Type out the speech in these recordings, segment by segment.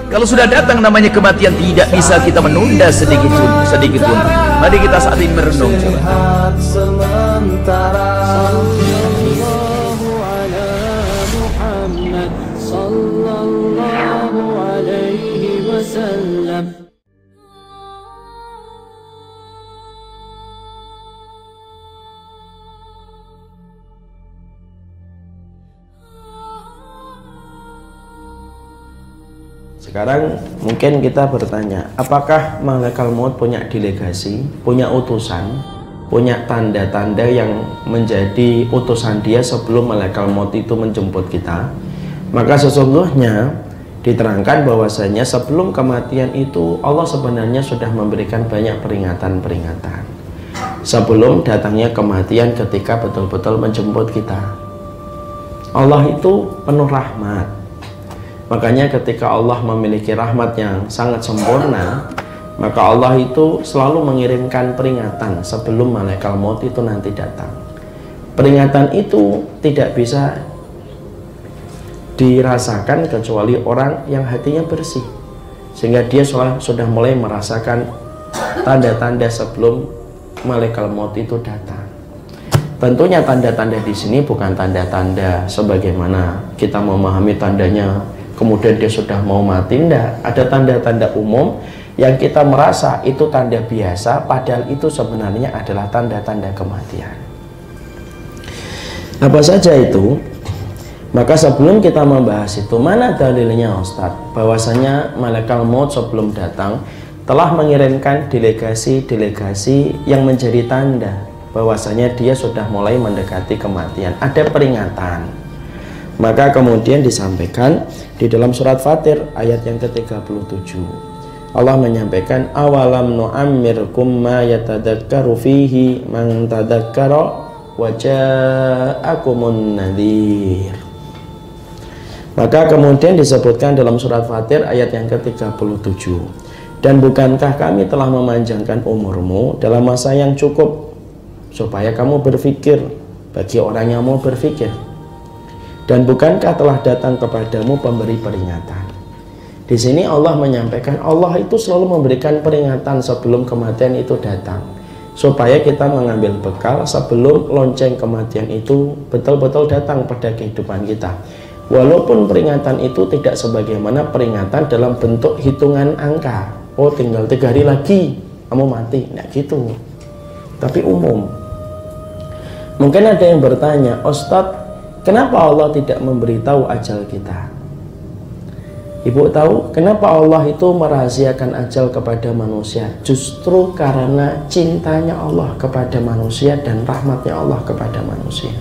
Kalau sudah datang namanya kematian, tidak bisa kita menunda sedikit pun. Mari kita saat ini merenung. Sekarang mungkin kita bertanya, apakah malaikat maut punya delegasi, punya utusan, punya tanda-tanda yang menjadi utusan dia sebelum malaikat maut itu menjemput kita? Maka sesungguhnya diterangkan bahwasanya sebelum kematian itu Allah sebenarnya sudah memberikan banyak peringatan-peringatan sebelum datangnya kematian ketika betul-betul menjemput kita. Allah itu penuh rahmat. Makanya ketika Allah memiliki rahmat yang sangat sempurna, maka Allah itu selalu mengirimkan peringatan sebelum malaikat maut itu nanti datang. Peringatan itu tidak bisa dirasakan kecuali orang yang hatinya bersih, sehingga dia sudah mulai merasakan tanda-tanda sebelum malaikat maut itu datang. Tentunya tanda-tanda di sini bukan tanda-tanda sebagaimana kita memahami tandanya kemudian dia sudah mau mati. Tidak, ada tanda-tanda umum yang kita merasa itu tanda biasa, padahal itu sebenarnya adalah tanda-tanda kematian. Apa saja itu? Maka sebelum kita membahas itu, mana dalilnya Ustadz bahwasanya malaikat maut sebelum datang telah mengirimkan delegasi-delegasi yang menjadi tanda bahwasanya dia sudah mulai mendekati kematian, ada peringatan. Maka kemudian disampaikan di dalam surat Fatir ayat yang ke-37, Allah menyampaikan, awalam nu'ammirkum ma yatadakkaru fihi man tadakkara wa ja'akumun nadhir. Maka kemudian disebutkan dalam surat Fatir ayat yang ke-37, dan bukankah kami telah memanjangkan umurmu dalam masa yang cukup supaya kamu berpikir, bagi orang yang mau berpikir. Dan bukankah telah datang kepadamu pemberi peringatan? Di sini Allah menyampaikan Allah itu selalu memberikan peringatan sebelum kematian itu datang, supaya kita mengambil bekal sebelum lonceng kematian itu betul-betul datang pada kehidupan kita. Walaupun peringatan itu tidak sebagaimana peringatan dalam bentuk hitungan angka, oh tinggal 3 hari lagi kamu mati, nah gitu, tapi umum. Mungkin ada yang bertanya, Ustadz, kenapa Allah tidak memberitahu ajal kita? Ibu tahu kenapa Allah itu merahasiakan ajal kepada manusia? Justru karena cintanya Allah kepada manusia dan rahmatnya Allah kepada manusia.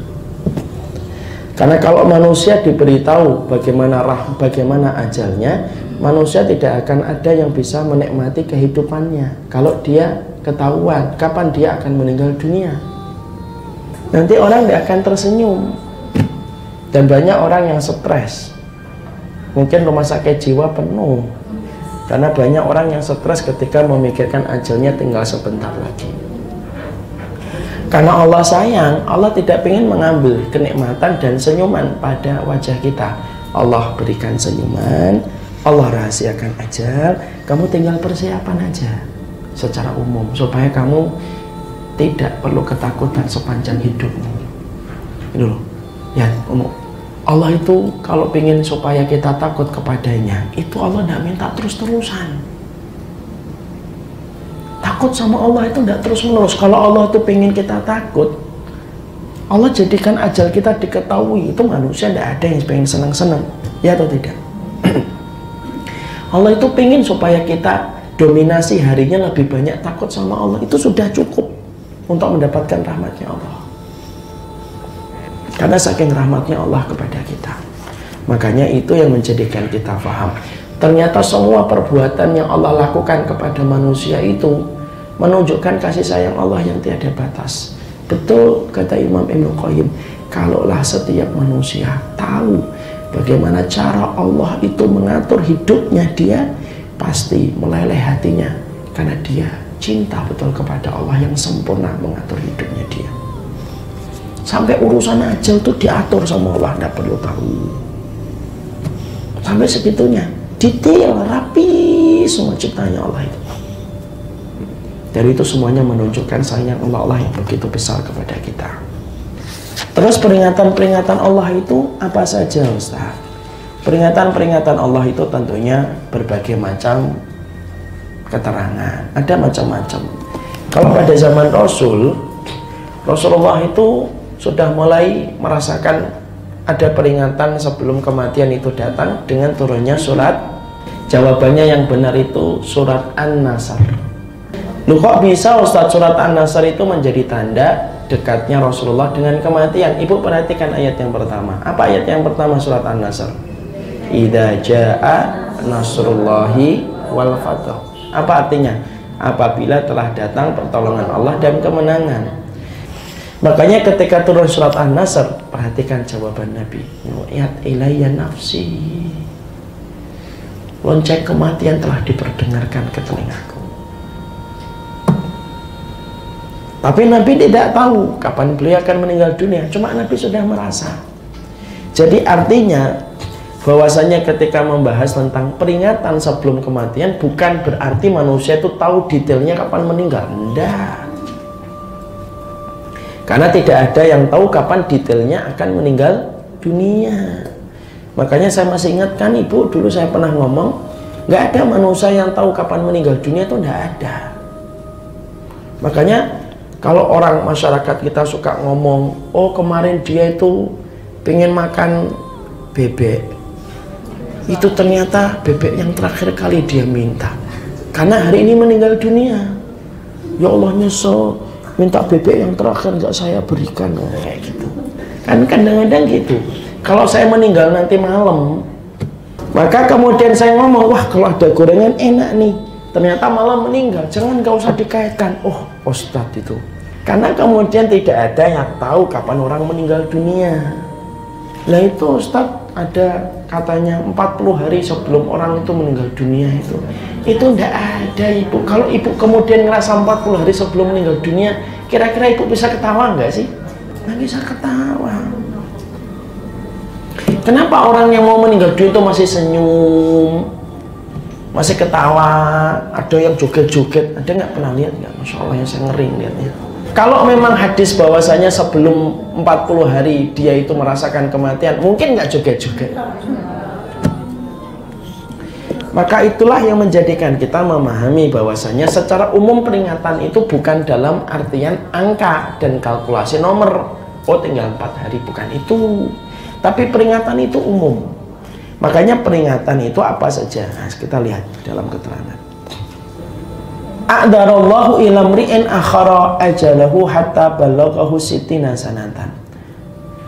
Karena kalau manusia diberitahu bagaimana ajalnya, manusia tidak akan ada yang bisa menikmati kehidupannya. Kalau dia ketahuan kapan dia akan meninggal dunia, nanti orang tidak akan tersenyum. Dan banyak orang yang stres, mungkin rumah sakit jiwa penuh karena banyak orang yang stres ketika memikirkan ajalnya tinggal sebentar lagi. Karena Allah sayang, Allah tidak ingin mengambil kenikmatan dan senyuman pada wajah kita. Allah berikan senyuman, Allah rahasiakan ajal, kamu tinggal persiapan aja secara umum supaya kamu tidak perlu ketakutan sepanjang hidupmu. Ini loh ya, Allah itu kalau ingin supaya kita takut kepadanya, itu Allah tidak minta terus-terusan. Takut sama Allah itu tidak terus-menerus. Kalau Allah itu ingin kita takut, Allah jadikan ajal kita diketahui. Itu manusia tidak ada yang pengen senang-senang, ya atau tidak? Allah itu ingin supaya kita dominasi harinya lebih banyak takut sama Allah. Itu sudah cukup untuk mendapatkan rahmatnya Allah. Karena saking rahmatnya Allah kepada kita. Makanya itu yang menjadikan kita paham, ternyata semua perbuatan yang Allah lakukan kepada manusia itu menunjukkan kasih sayang Allah yang tiada batas. Betul kata Imam Ibnu Qayyim, kalaulah setiap manusia tahu bagaimana cara Allah itu mengatur hidupnya dia, pasti meleleh hatinya karena dia cinta betul kepada Allah yang sempurna mengatur hidupnya dia. Sampai urusan ajal itu diatur sama Allah, tidak perlu tahu. Sampai segitunya. detail, rapi semua ciptanya Allah itu. Dari itu semuanya menunjukkan sayang Allah yang begitu besar kepada kita. Terus peringatan-peringatan Allah itu apa saja, Ustaz? Peringatan-peringatan Allah itu tentunya berbagai macam keterangan, ada macam-macam. Kalau pada zaman Rasulullah itu sudah mulai merasakan ada peringatan sebelum kematian itu datang dengan turunnya surat. Jawabannya yang benar itu surat An-Nasr. Loh kok bisa Ustaz surat An-Nasr itu menjadi tanda dekatnya Rasulullah dengan kematian? Ibu perhatikan ayat yang pertama. Apa ayat yang pertama surat An-Nasr? Idza jaa nasrullahi wal fath. Apa artinya? Apabila telah datang pertolongan Allah dan kemenangan. Makanya ketika turun surat An-Nasr, perhatikan jawaban Nabi. Nu'iyat ilayya nafsi. Lonceng kematian telah diperdengarkan ke telingaku. Tapi Nabi tidak tahu kapan beliau akan meninggal dunia. Cuma Nabi sudah merasa. Jadi artinya bahwasanya ketika membahas tentang peringatan sebelum kematian bukan berarti manusia itu tahu detailnya kapan meninggal. Tidak. Karena tidak ada yang tahu kapan detailnya akan meninggal dunia. Makanya saya masih ingatkan ibu, dulu saya pernah ngomong, nggak ada manusia yang tahu kapan meninggal dunia, itu nggak ada. Makanya kalau orang masyarakat kita suka ngomong, oh kemarin dia itu pengen makan bebek, itu ternyata bebek yang terakhir kali dia minta, karena hari ini meninggal dunia. Ya Allah nyesel, minta bebek yang terakhir nggak saya berikan, kayak gitu. Kan kadang-kadang gitu. Kalau saya meninggal nanti malam, maka kemudian saya ngomong, wah kalau ada gorengan enak nih, ternyata malam meninggal, jangan kau usah dikaitkan. Oh Ustadz itu, karena kemudian tidak ada yang tahu kapan orang meninggal dunia. Nah itu Ustadz ada katanya 40 hari sebelum orang itu meninggal dunia itu ndak ada ibu. Kalau ibu kemudian ngerasa 40 hari sebelum meninggal dunia, kira-kira ibu bisa ketawa nggak sih? Nggak bisa ketawa. Kenapa orang yang mau meninggal dunia itu masih senyum, masih ketawa, ada yang joget-joget? Ada nggak pernah lihat nggak? Masya Allah yang saya ngeri lihatnya. Kalau memang hadis bahwasanya sebelum 40 hari dia itu merasakan kematian, mungkin nggak joget-joget. Maka itulah yang menjadikan kita memahami bahwasanya secara umum peringatan itu bukan dalam artian angka dan kalkulasi nomor. Oh tinggal 4 hari, bukan itu. Tapi peringatan itu umum. Makanya peringatan itu apa saja? Nah, kita lihat dalam keterangan. A'darallahu ila mri'in akhara ajalahu hatta balaghahu sittina sanatan.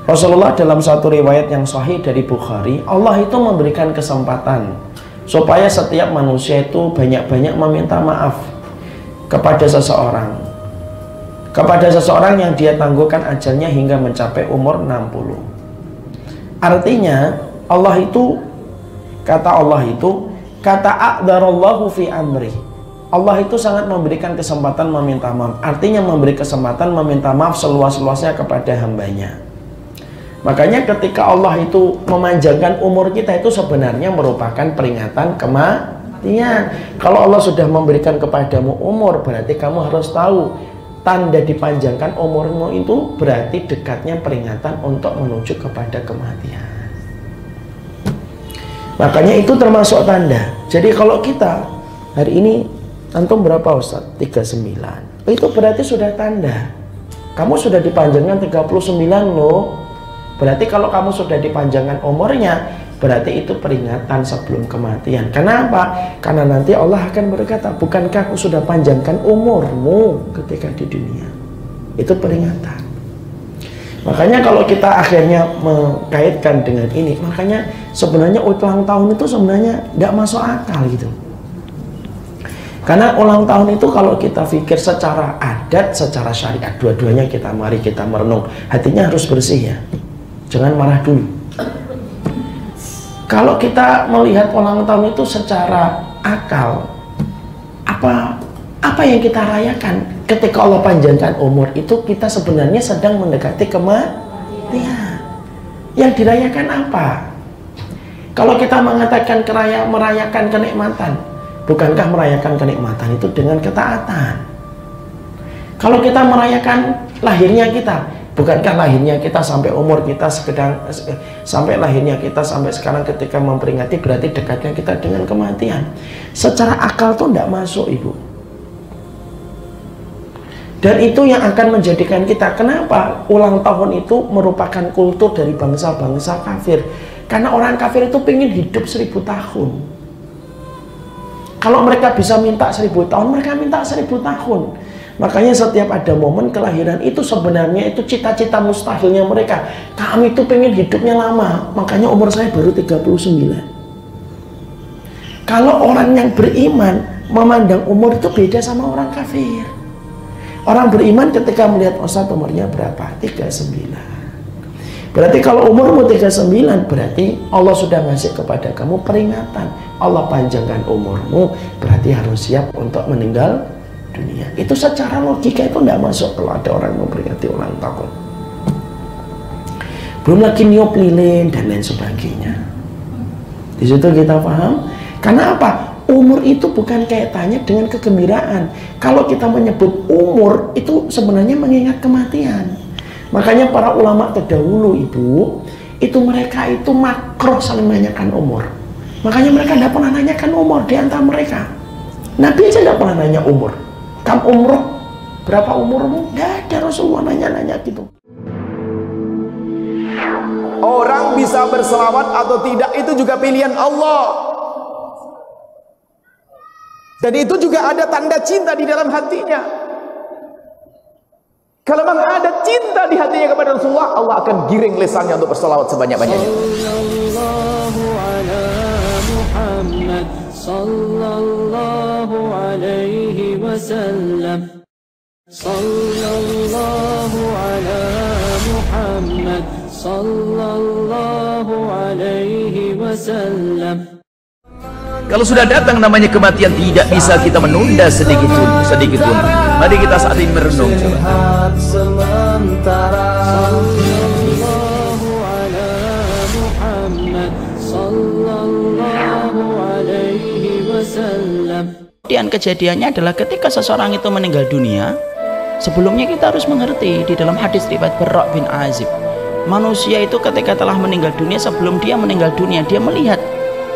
Rasulullah dalam satu riwayat yang sahih dari Bukhari, Allah itu memberikan kesempatan supaya setiap manusia itu banyak-banyak meminta maaf kepada seseorang. Kepada seseorang yang dia tangguhkan ajalnya hingga mencapai umur 60. Artinya Allah itu, kata a'darallahu fi amri. Allah itu sangat memberikan kesempatan meminta maaf. Artinya memberi kesempatan meminta maaf seluas-luasnya kepada hambanya. Makanya ketika Allah itu memanjangkan umur kita, itu sebenarnya merupakan peringatan kematian. Kalau Allah sudah memberikan kepadamu umur, berarti kamu harus tahu tanda dipanjangkan umurmu itu berarti dekatnya peringatan untuk menuju kepada kematian. Makanya itu termasuk tanda. Jadi kalau kita hari ini antum berapa Ustaz? 39. Itu berarti sudah tanda. Kamu sudah dipanjangkan 39 loh. Berarti kalau kamu sudah dipanjangkan umurnya, berarti itu peringatan sebelum kematian. Kenapa? Karena nanti Allah akan berkata, bukankah aku sudah panjangkan umurmu ketika di dunia? Itu peringatan. Makanya kalau kita akhirnya mengkaitkan dengan ini, makanya sebenarnya ulang tahun itu sebenarnya tidak masuk akal gitu. Karena ulang tahun itu kalau kita pikir secara adat, secara syariat, dua-duanya mari kita merenung. Hatinya harus bersih ya. Jangan marah dulu. Kalau kita melihat ulang tahun itu secara akal, apa yang kita rayakan ketika Allah panjangkan umur itu, kita sebenarnya sedang mendekati kematian. Yang dirayakan apa? Kalau kita mengatakan merayakan kenikmatan, bukankah merayakan kenikmatan itu dengan ketaatan? Kalau kita merayakan lahirnya kita, bukankah lahirnya kita sampai umur kita sampai lahirnya kita sampai sekarang ketika memperingati berarti dekatnya kita dengan kematian? Secara akal tuh tidak masuk, Ibu. Dan itu yang akan menjadikan kita, kenapa ulang tahun itu merupakan kultur dari bangsa-bangsa kafir? Karena orang kafir itu pengen hidup 1000 tahun. Kalau mereka bisa minta 1000 tahun, mereka minta 1000 tahun. Makanya setiap ada momen kelahiran itu sebenarnya itu cita-cita mustahilnya mereka. Kami itu pengen hidupnya lama, makanya umur saya baru 39. Kalau orang yang beriman memandang umur itu beda sama orang kafir. Orang beriman ketika melihat Ustadz umurnya berapa? 39. Berarti kalau umurmu 39, berarti Allah sudah ngasih kepada kamu peringatan. Allah panjangkan umurmu, berarti harus siap untuk meninggal dunia. Itu secara logika itu tidak masuk kalau ada orang memperingati ulang tahun. Belum lagi niup lilin dan lain sebagainya. Di situ kita paham. Karena apa? Umur itu bukan kaitannya dengan kegembiraan. Kalau kita menyebut umur itu sebenarnya mengingat kematian. Makanya para ulama terdahulu, Ibu, itu mereka itu makruh saling menanyakan umur. Makanya mereka tidak pernah nanyakan umur di antara mereka. Nabi aja tidak pernah nanya umur. Kam umroh, berapa umurmu? Tidak ada Rasulullah nanya-nanya gitu. Orang bisa berselawat atau tidak itu juga pilihan Allah. Dan itu juga ada tanda cinta di dalam hatinya. Kalau memang ada cinta di hatinya kepada Rasulullah, Allah akan giring lisannya untuk berselawat sebanyak-banyaknya. Sallallahu ala Muhammad, sallallahu alaihi wasallam. Sallallahu ala Muhammad, sallallahu alaihi wasallam. Kalau sudah datang namanya kematian, tidak bisa kita menunda sedikit pun. Mari kita saat ini merenung. Sallallahu ala Muhammad, sallallahu alaihi wasallam. Kemudian kejadiannya adalah ketika seseorang itu meninggal dunia, sebelumnya kita harus mengerti di dalam hadis riwayat Barra bin Azib, manusia itu ketika telah meninggal dunia, sebelum dia meninggal dunia dia melihat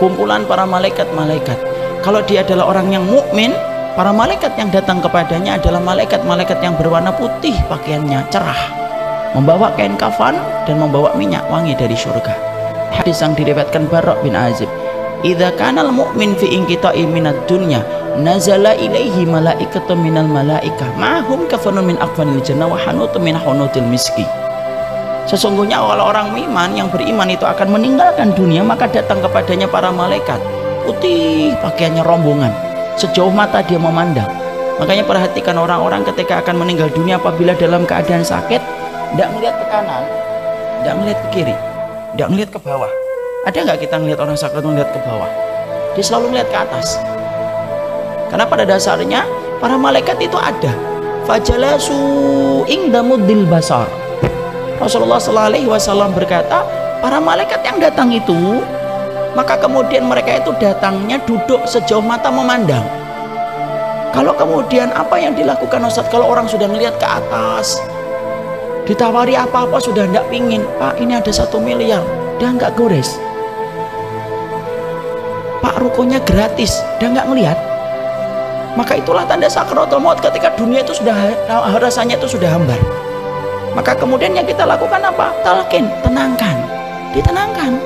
kumpulan para malaikat-malaikat. Kalau dia adalah orang yang mukmin, para malaikat yang datang kepadanya adalah malaikat-malaikat yang berwarna putih, pakaiannya cerah, membawa kain kafan dan membawa minyak wangi dari surga. Hadis yang diriwayatkan Barra bin Azib, idza kanal mu'min fi inqita'i minad dunya nazala ilaihi malaikatun minal malaikah ma'hum kafanun min akfanil jannah wa hanutun min hunutil miski. Sesungguhnya kalau orang iman yang beriman itu akan meninggalkan dunia, maka datang kepadanya para malaikat putih, pakaiannya rombongan, sejauh mata dia memandang. Makanya perhatikan orang-orang ketika akan meninggal dunia, apabila dalam keadaan sakit, tidak melihat ke kanan, tidak melihat ke kiri, tidak melihat ke bawah. Ada nggak kita melihat orang sakit melihat ke bawah? Dia selalu melihat ke atas. Karena pada dasarnya para malaikat itu ada. Fajalasu ingdamuddil basar. Rasulullah SAW berkata, para malaikat yang datang itu, maka kemudian mereka itu datangnya duduk sejauh mata memandang. Kalau kemudian apa yang dilakukan Ustaz? Kalau orang sudah melihat ke atas, ditawari apa-apa sudah tidak pingin, Pak ini ada 1 miliar, dia nggak gores. Pak rukonya gratis, dia nggak melihat. Maka itulah tanda sakaratul maut, ketika dunia itu sudah rasanya itu sudah hambar. Maka kemudian yang kita lakukan apa? Talqin, tenangkan, ditenangkan.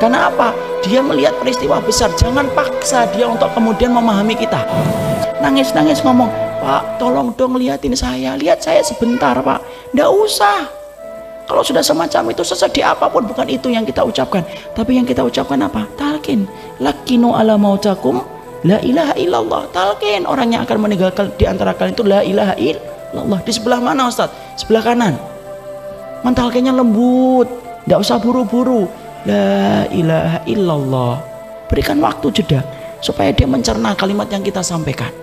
Karena apa? Dia melihat peristiwa besar. Jangan paksa dia untuk kemudian memahami kita. Nangis-nangis ngomong, Pak tolong dong lihatin saya, lihat saya sebentar Pak. Nggak usah. Kalau sudah semacam itu, sesedih apapun, bukan itu yang kita ucapkan. Tapi yang kita ucapkan apa? Talqin, lakinu ala mautakum la ilaha illallah. Talqin, orang yang akan meninggalkan di antara kalian itu la ilaha illallah. Di sebelah mana Ustaz? Sebelah kanan. Mentalkenya lembut, tidak usah buru-buru. La ilaha illallah. Berikan waktu jeda supaya dia mencerna kalimat yang kita sampaikan.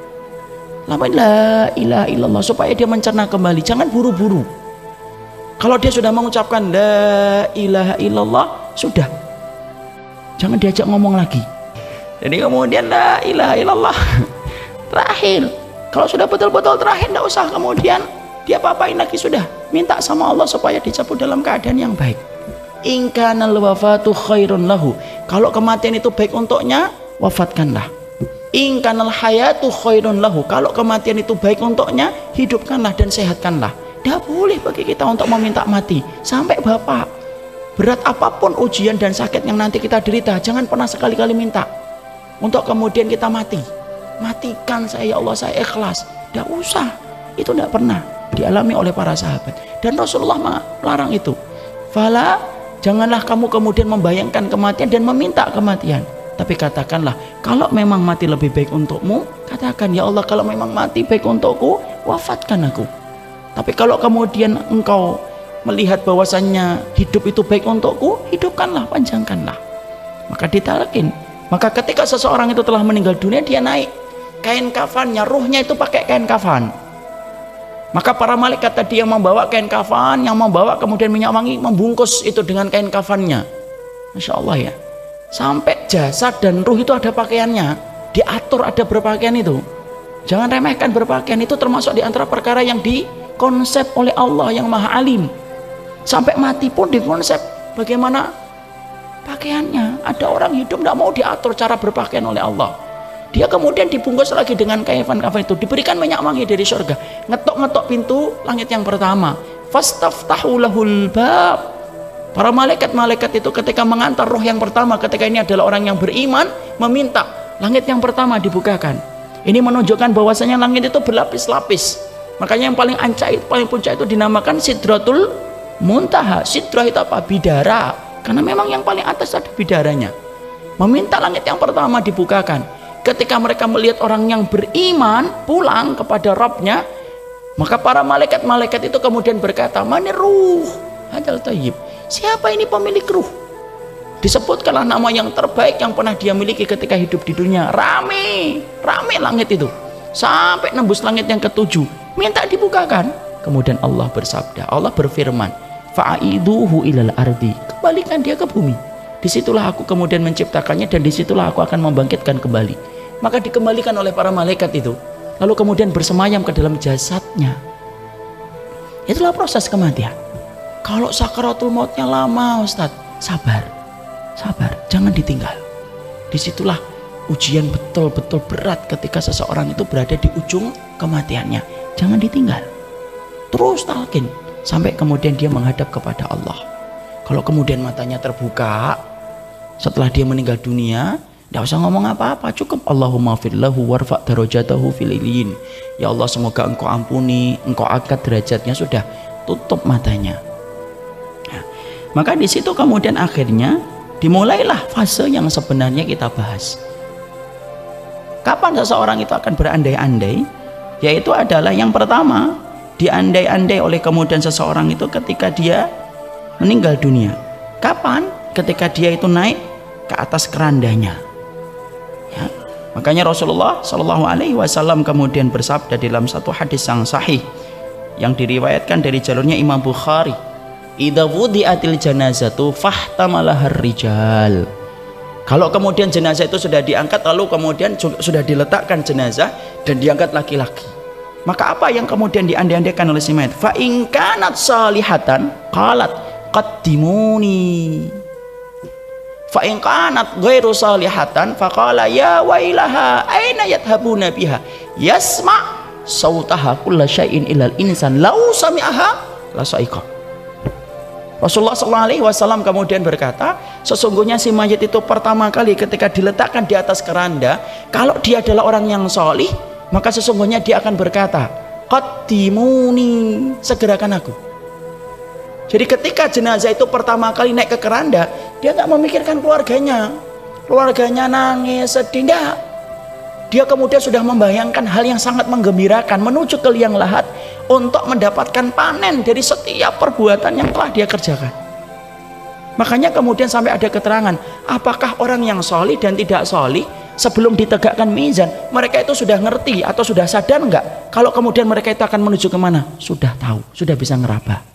La ilaha illallah, supaya dia mencerna kembali. Jangan buru-buru. Kalau dia sudah mengucapkan la ilaha illallah, sudah. jangan diajak ngomong lagi. Jadi kemudian la ilaha illallah terakhir. Kalau sudah betul-betul terakhir, tidak usah kemudian dia apa-apain lagi, sudah minta sama Allah supaya dicabut dalam keadaan yang baik. In kanal wafatu khairun lahu, kalau kematian itu baik untuknya, wafatkanlah. In kanal hayatu khairun lahu, kalau kematian itu baik untuknya, hidupkanlah dan sehatkanlah. Tidak boleh bagi kita untuk meminta mati. Sampai Bapak, berat apapun ujian dan sakit yang nanti kita derita, jangan pernah sekali-kali minta untuk kemudian kita mati. Matikan saya ya Allah, saya ikhlas. Tidak usah, itu tidak pernah dialami oleh para sahabat, dan Rasulullah melarang itu. Fala, janganlah kamu kemudian membayangkan kematian dan meminta kematian, tapi katakanlah, kalau memang mati lebih baik untukmu, katakan, ya Allah, kalau memang mati baik untukku, wafatkan aku. Tapi kalau kemudian engkau melihat bahwasannya hidup itu baik untukku, hidupkanlah, panjangkanlah. Maka ditalakin. Maka ketika seseorang itu telah meninggal dunia, dia naik kain kafannya, ruhnya itu pakai kain kafan. Maka para malaikat tadi yang membawa kain kafan, yang membawa kemudian minyak wangi, membungkus itu dengan kain kafannya. Masya Allah ya, sampai jasad dan ruh itu ada pakaiannya, diatur, ada berpakaian itu. Jangan remehkan berpakaian, itu termasuk di antara perkara yang dikonsep oleh Allah yang Maha Alim. Sampai mati pun dikonsep bagaimana pakaiannya. Ada orang hidup tidak mau diatur cara berpakaian oleh Allah, dia kemudian dibungkus lagi dengan kafan-kafan itu, diberikan minyak wangi dari surga, ngetok-ngetok pintu langit yang pertama, fastaftahu lahul bab. Para malaikat-malaikat itu ketika mengantar roh yang pertama, ketika ini adalah orang yang beriman, meminta langit yang pertama dibukakan. Ini menunjukkan bahwasanya langit itu berlapis-lapis. Makanya yang paling ancak, paling puncak itu dinamakan Sidratul Muntaha. Sidrah itu apa? Bidara, karena memang yang paling atas ada bidaranya. Meminta langit yang pertama dibukakan. Ketika mereka melihat orang yang beriman pulang kepada Rabbnya, maka para malaikat-malaikat itu kemudian berkata, Manir ruh hadal tayyib, siapa ini pemilik ruh? Disebutkanlah nama yang terbaik yang pernah dia miliki ketika hidup di dunia. Rame langit itu sampai nembus langit yang ketujuh, minta dibukakan. Kemudian Allah bersabda, Allah berfirman, fa'iduhu ilal ardi, kembalikan dia ke bumi. Disitulah aku kemudian menciptakannya, dan disitulah aku akan membangkitkan kembali. Maka dikembalikan oleh para malaikat itu, lalu kemudian bersemayam ke dalam jasadnya. Itulah proses kematian. Kalau sakaratul mautnya lama, Ustadz, sabar, jangan ditinggal. Disitulah ujian betul-betul berat ketika seseorang itu berada di ujung kematiannya. Jangan ditinggal, terus talqin sampai kemudian dia menghadap kepada Allah. Kalau kemudian matanya terbuka setelah dia meninggal dunia, tidak usah ngomong apa-apa, cukup Allahumma firlahu warfa' darajatahu fil ilin. Ya Allah, semoga engkau ampuni, engkau angkat derajatnya, sudah, tutup matanya. Nah, maka di situ kemudian akhirnya dimulailah fase yang sebenarnya kita bahas. Kapan seseorang itu akan berandai-andai? Yaitu adalah yang pertama, diandai-andai oleh kemudian seseorang itu ketika dia meninggal dunia. Kapan? Ketika dia itu naik ke atas kerandanya. Ya. Makanya Rasulullah Shallallahu Alaihi Wasallam kemudian bersabda dalam satu hadis yang sahih yang diriwayatkan dari jalurnya Imam Bukhari, idza wudi'atil janazatu fahtamalahar rijal. Kalau kemudian jenazah itu sudah diangkat, lalu kemudian sudah diletakkan jenazah dan diangkat laki-laki, maka apa yang kemudian diandai-andaikan oleh si mayat? Fa in kanat salihatan qalat qaddimuni, fa in kanat ghairu salihatan faqala ya wailaha aina yadhhabuna biha yasma sautaha kulla syai'in ilal insan lau sami'aha la sa'iqa. Rasulullah SAW kemudian berkata, sesungguhnya si mayit itu pertama kali ketika diletakkan di atas keranda, kalau dia adalah orang yang solih, maka sesungguhnya dia akan berkata, qaddimuni, segerakan aku. Jadi ketika jenazah itu pertama kali naik ke keranda, dia nggak memikirkan keluarganya nangis, sedih, enggak. Dia kemudian sudah membayangkan hal yang sangat menggembirakan, menuju ke liang lahat untuk mendapatkan panen dari setiap perbuatan yang telah dia kerjakan. Makanya kemudian sampai ada keterangan, apakah orang yang solih dan tidak solih sebelum ditegakkan mizan, mereka itu sudah ngerti atau sudah sadar enggak kalau kemudian mereka itu akan menuju kemana? Sudah tahu, sudah bisa ngeraba.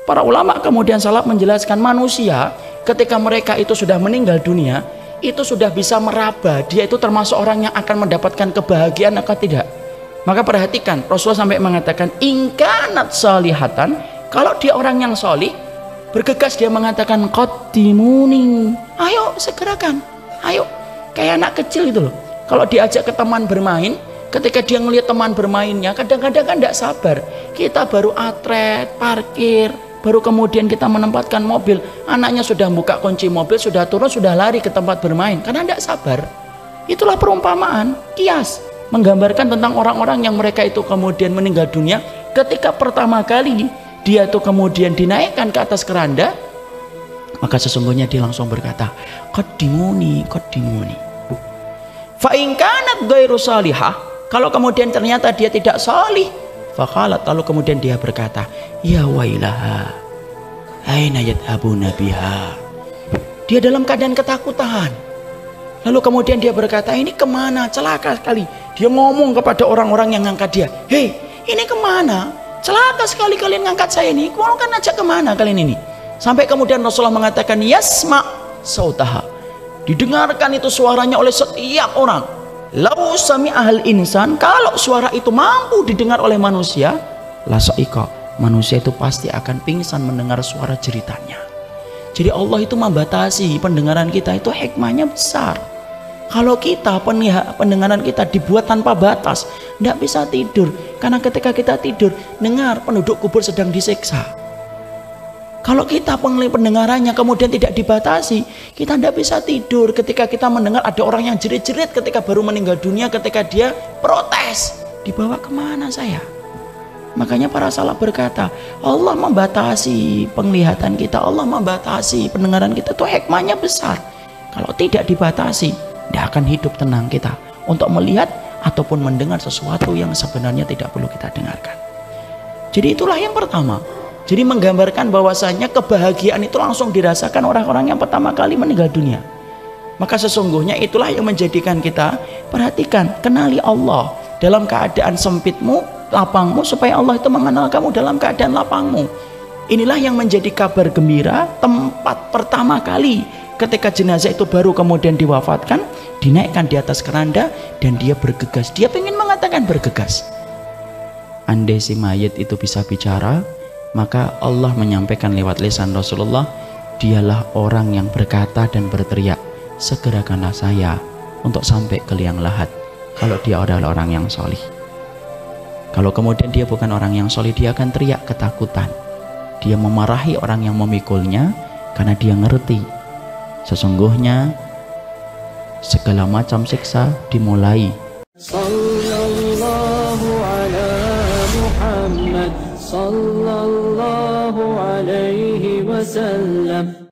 Para ulama kemudian salaf menjelaskan, manusia ketika mereka itu sudah meninggal dunia, itu sudah bisa meraba, dia itu termasuk orang yang akan mendapatkan kebahagiaan atau tidak. Maka perhatikan, Rasulullah sampai mengatakan ingkanat salihatan, kalau dia orang yang solih, bergegas dia mengatakan qaddimuni, ayo segerakan, ayo. Kayak anak kecil itu loh, kalau diajak ke teman bermain, ketika dia ngelihat teman bermainnya, kadang-kadang kan tidak sabar. Kita baru atret, parkir, baru kemudian kita menempatkan mobil, anaknya sudah buka kunci mobil, sudah turun, sudah lari ke tempat bermain, karena tidak sabar. Itulah perumpamaan, kias, menggambarkan tentang orang-orang yang mereka itu kemudian meninggal dunia ketika pertama kali dia itu kemudian dinaikkan ke atas keranda, maka sesungguhnya dia langsung berkata qaddimuni, qaddimuni. Fa in kanat ghairu salihah, kalau kemudian ternyata dia tidak salih, faqalat, lalu kemudian dia berkata ya wailaha aina yadhabuna biha, dia dalam keadaan ketakutan. Lalu kemudian dia berkata ini kemana, celaka sekali. Dia ngomong kepada orang-orang yang ngangkat dia, hei ini kemana, celaka sekali kalian ngangkat saya ini, mau kan ajak kemana kalian ini. Sampai kemudian Rasulullah mengatakan yasma sautaha, didengarkan itu suaranya oleh setiap orang. Lau sami ahal insan, kalau suara itu mampu didengar oleh manusia, lasoiko, manusia itu pasti akan pingsan mendengar suara jeritannya. Jadi Allah itu membatasi pendengaran kita, itu hikmahnya besar. Kalau kita pendengaran kita dibuat tanpa batas, tidak bisa tidur, karena ketika kita tidur dengar penduduk kubur sedang disiksa. Kalau kita pendengarannya kemudian tidak dibatasi, kita tidak bisa tidur ketika kita mendengar ada orang yang jerit-jerit ketika baru meninggal dunia, ketika dia protes, dibawa kemana saya? Makanya para salaf berkata, Allah membatasi penglihatan kita, Allah membatasi pendengaran kita, itu hikmahnya besar. Kalau tidak dibatasi, tidak akan hidup tenang kita untuk melihat ataupun mendengar sesuatu yang sebenarnya tidak perlu kita dengarkan. Jadi itulah yang pertama. Jadi menggambarkan bahwasanya kebahagiaan itu langsung dirasakan orang-orang yang pertama kali meninggal dunia. Maka sesungguhnya itulah yang menjadikan kita, perhatikan, kenali Allah dalam keadaan sempitmu, lapangmu, supaya Allah itu mengenal kamu dalam keadaan lapangmu. Inilah yang menjadi kabar gembira tempat pertama kali ketika jenazah itu baru kemudian diwafatkan, dinaikkan di atas keranda, dan dia bergegas, dia ingin mengatakan bergegas. Andai si mayit itu bisa bicara, maka Allah menyampaikan lewat lisan Rasulullah, dialah orang yang berkata dan berteriak, segerakanlah saya untuk sampai ke liang lahat, kalau dia adalah orang yang solih. Kalau kemudian dia bukan orang yang solih, dia akan teriak ketakutan, dia memarahi orang yang memikulnya, karena dia ngerti sesungguhnya segala macam siksa dimulai. Sallallahu ala Muhammad sallallahu alaihi wasallam.